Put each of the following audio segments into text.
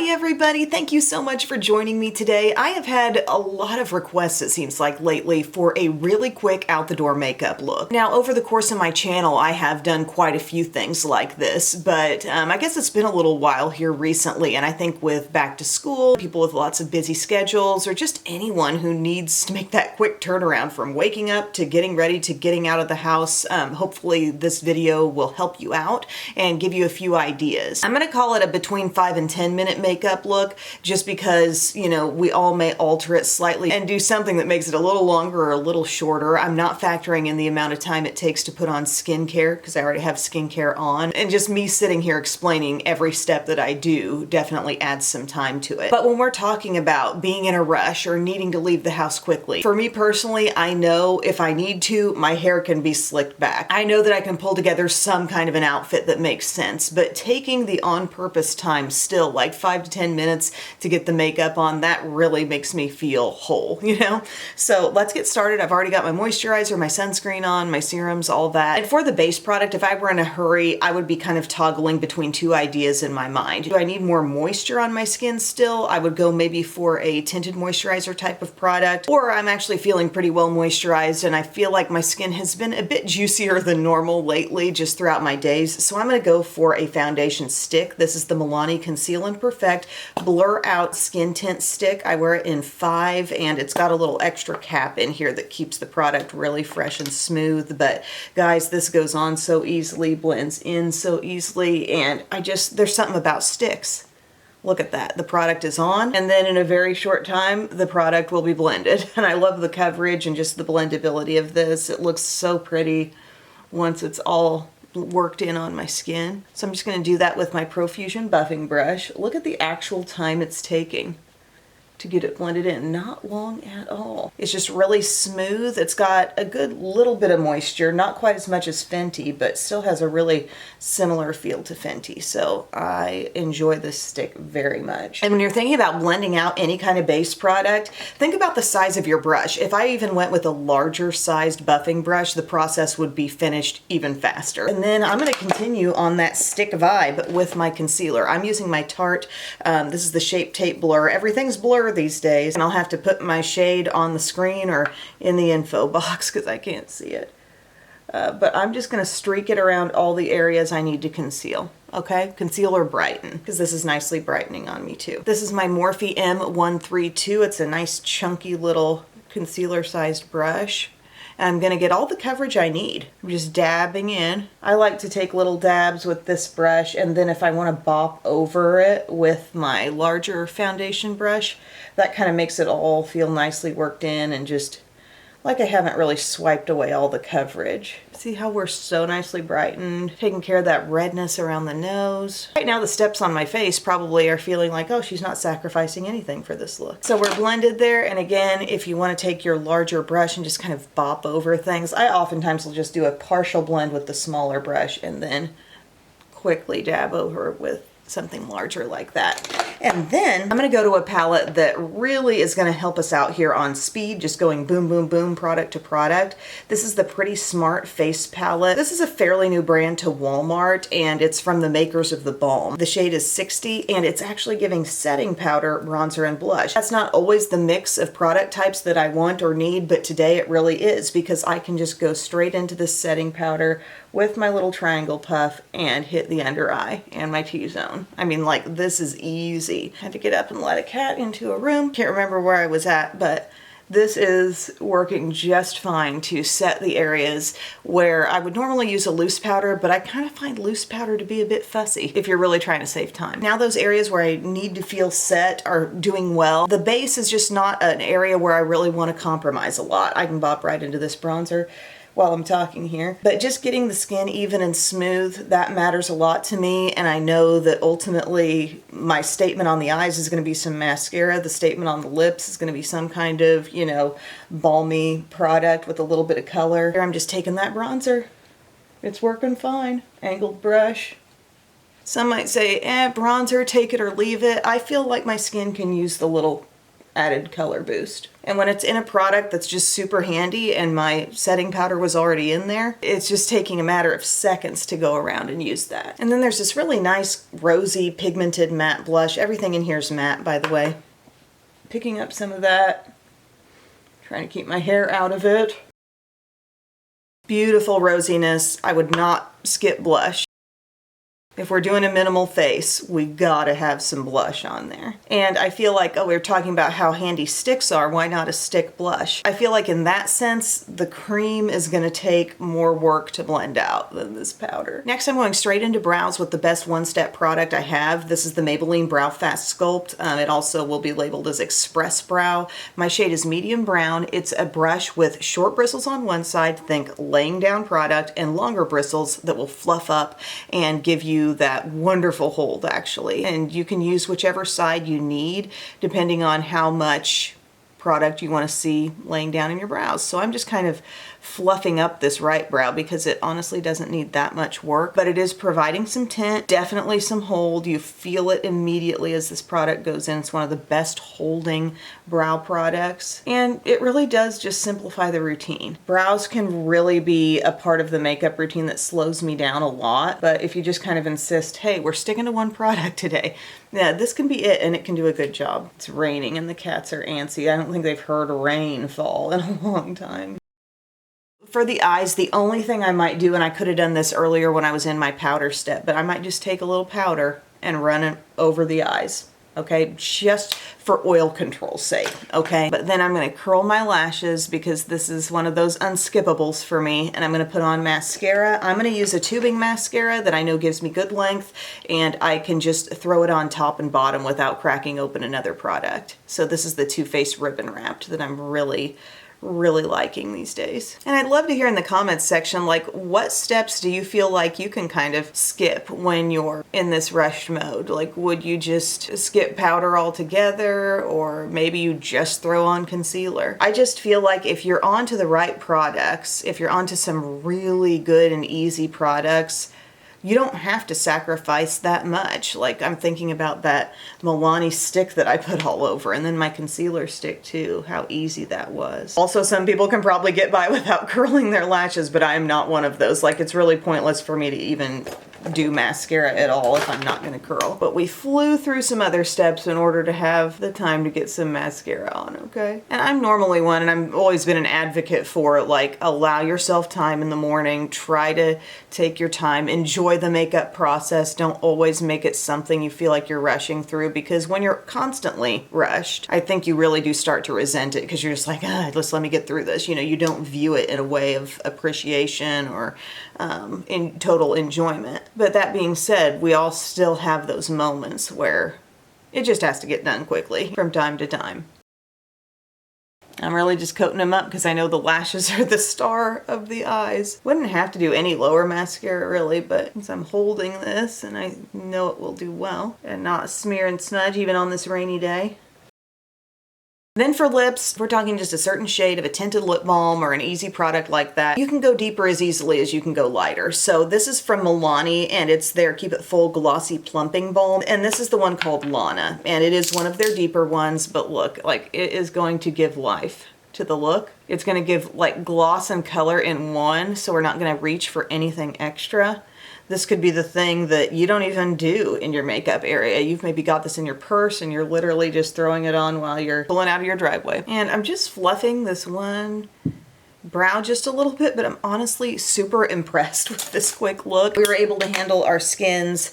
Hi everybody, thank you so much for joining me today. I have had a lot of requests, it seems like lately, for a really quick out-the-door makeup look. Now, over the course of my channel, I have done quite a few things like this, but I guess it's been a little while here recently, and I think with back to school, people with lots of busy schedules, or just anyone who needs to make that quick turnaround from waking up to getting ready to getting out of the house, hopefully this video will help you out and give you a few ideas. I'm going to call it a between 5 and 10 minute makeup look just because, you know, we all may alter it slightly and do something that makes it a little longer or a little shorter. I'm not factoring in the amount of time it takes to put on skincare because I already have skincare on, and just me sitting here explaining every step that I do definitely adds some time to it. But when we're talking about being in a rush or needing to leave the house quickly, for me personally, I know if I need to, my hair can be slicked back. I know that I can pull together some kind of an outfit that makes sense, but taking the on-purpose time still, like 5 to 10 minutes to get the makeup on, that really makes me feel whole, you know? So let's get started. I've already got my moisturizer, my sunscreen on, my serums, all that. And for the base product, if I were in a hurry, I would be kind of toggling between two ideas in my mind. Do I need more moisture on my skin still? I would go maybe for a tinted moisturizer type of product, or I'm actually feeling pretty well moisturized and I feel like my skin has been a bit juicier than normal lately just throughout my days. So I'm gonna go for a foundation stick. This is the Milani Conceal and Perfect Blur Out Skin Tint Stick. I wear it in 5 and it's got a little extra cap in here that keeps the product really fresh and smooth. But guys, this goes on so easily, blends in so easily, and there's something about sticks. Look at that. The product is on, and then in a very short time, the product will be blended. And I love the coverage and just the blendability of this. It looks so pretty once it's all worked in on my skin. So I'm just going to do that with my Profusion buffing brush. Look at the actual time it's taking to get it blended in. Not long at all. It's just really smooth. It's got a good little bit of moisture, not quite as much as Fenty, but still has a really similar feel to Fenty. So I enjoy this stick very much. And when you're thinking about blending out any kind of base product, think about the size of your brush. If I even went with a larger sized buffing brush, the process would be finished even faster. And then I'm going to continue on that stick vibe with my concealer. I'm using my Tarte. This is the Shape Tape Blur. Everything's blurred these days, and I'll have to put my shade on the screen or in the info box because I can't see it. But I'm just going to streak it around all the areas I need to conceal. Okay, conceal or brighten, because this is nicely brightening on me too. This is my Morphe M132. It's a nice chunky little concealer sized brush. I'm going to get all the coverage I need. I'm just dabbing in. I like to take little dabs with this brush, and then if I want to bop over it with my larger foundation brush, that kind of makes it all feel nicely worked in and just like I haven't really swiped away all the coverage. See how we're so nicely brightened, taking care of that redness around the nose. Right now the steps on my face probably are feeling like, oh, she's not sacrificing anything for this look. So we're blended there, and again, if you want to take your larger brush and just kind of bop over things, I oftentimes will just do a partial blend with the smaller brush and then quickly dab over with something larger like that. And then I'm going to go to a palette that really is going to help us out here on speed, just going boom, boom, boom, product to product. This is the Pretty Smart Face Palette. This is a fairly new brand to Walmart, and it's from the makers of the Balm. The shade is 60, and it's actually giving setting powder, bronzer, and blush. That's not always the mix of product types that I want or need, but today it really is, because I can just go straight into the setting powder with my little triangle puff and hit the under eye and my T-zone. I mean, like, this is easy. I had to get up and let a cat into a room. Can't remember where I was at, but this is working just fine to set the areas where I would normally use a loose powder, but I kind of find loose powder to be a bit fussy if you're really trying to save time. Now those areas where I need to feel set are doing well. The base is just not an area where I really want to compromise a lot. I can bop right into this bronzer while I'm talking here. But just getting the skin even and smooth, that matters a lot to me, and I know that ultimately my statement on the eyes is going to be some mascara, the statement on the lips is going to be some kind of, you know, balmy product with a little bit of color. Here I'm just taking that bronzer. It's working fine. Angled brush. Some might say, bronzer, take it or leave it. I feel like my skin can use the little added color boost. And when it's in a product that's just super handy and my setting powder was already in there, it's just taking a matter of seconds to go around and use that. And then there's this really nice rosy pigmented matte blush. Everything in here is matte, by the way. Picking up some of that, trying to keep my hair out of it. Beautiful rosiness. I would not skip blush. If we're doing a minimal face, we gotta have some blush on there. And I feel like, oh, we were talking about how handy sticks are, why not a stick blush? I feel like in that sense, the cream is gonna take more work to blend out than this powder. Next, I'm going straight into brows with the best one-step product I have. This is the Maybelline Brow Fast Sculpt. It also will be labeled as Express Brow. My shade is medium brown. It's a brush with short bristles on one side, think laying down product, and longer bristles that will fluff up and give you that wonderful hold, actually. And you can use whichever side you need depending on how much product you want to see laying down in your brows. So I'm just kind of fluffing up this right brow because it honestly doesn't need that much work, but it is providing some tint, definitely some hold. You feel it immediately as this product goes in. It's one of the best holding brow products, and it really does just simplify the routine. Brows can really be a part of the makeup routine that slows me down a lot, but if you just kind of insist, hey, we're sticking to one product today, yeah, this can be it, and it can do a good job. It's raining and the cats are antsy. I don't think they've heard rain fall in a long time. For the eyes, the only thing I might do, and I could have done this earlier when I was in my powder step, but I might just take a little powder and run it over the eyes, okay? Just for oil control's sake, okay? But then I'm gonna curl my lashes because this is one of those unskippables for me, and I'm gonna put on mascara. I'm gonna use a tubing mascara that I know gives me good length, and I can just throw it on top and bottom without cracking open another product. So this is the Too Faced Ribbon Wrapped that I'm really liking these days. And I'd love to hear in the comments section, like, what steps do you feel like you can kind of skip when you're in this rushed mode? Like, would you just skip powder altogether, or maybe you just throw on concealer? I just feel like if you're onto the right products, if you're onto some really good and easy products, you don't have to sacrifice that much. Like, I'm thinking about that Milani stick that I put all over, and then my concealer stick too, how easy that was. Also, some people can probably get by without curling their lashes, but I am not one of those. Like, it's really pointless for me to even do mascara at all if I'm not gonna curl. But we flew through some other steps in order to have the time to get some mascara on, okay? And I'm normally one, and I've always been an advocate for, like, allow yourself time in the morning, try to take your time, enjoy the makeup process. Don't always make it something you feel like you're rushing through, because when you're constantly rushed, I think you really do start to resent it because you're just like, just let me get through this. You know, you don't view it in a way of appreciation or in total enjoyment. But that being said, we all still have those moments where it just has to get done quickly from time to time. I'm really just coating them up because I know the lashes are the star of the eyes. Wouldn't have to do any lower mascara really, but since I'm holding this and I know it will do well and not smear and smudge even on this rainy day. Then for lips, if we're talking just a certain shade of a tinted lip balm or an easy product like that, you can go deeper as easily as you can go lighter. So this is from Milani, and it's their Keep It Full Glossy Plumping Balm. And this is the one called Lana, and it is one of their deeper ones, but look, like, it is going to give life to the look. It's gonna give like gloss and color in one, so we're not gonna reach for anything extra. This could be the thing that you don't even do in your makeup area. You've maybe got this in your purse and you're literally just throwing it on while you're pulling out of your driveway. And I'm just fluffing this one brow just a little bit, but I'm honestly super impressed with this quick look. We were able to handle our skin's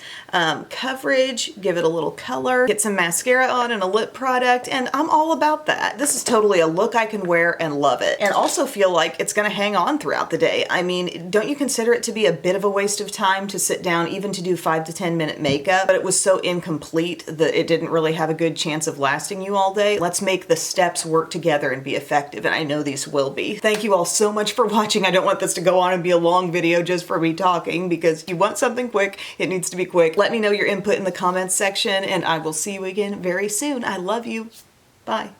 coverage, give it a little color, get some mascara on and a lip product, and I'm all about that. This is totally a look I can wear and love it, and also feel like it's gonna hang on throughout the day. I mean, don't you consider it to be a bit of a waste of time to sit down even to do 5 to 10 minute makeup? But it was so incomplete that it didn't really have a good chance of lasting you all day. Let's make the steps work together and be effective, and I know these will be. Thank you all so much for watching. I don't want this to go on and be a long video just for me talking, because if you want something quick, it needs to be quick. Let me know your input in the comments section, and I will see you again very soon. I love you. Bye.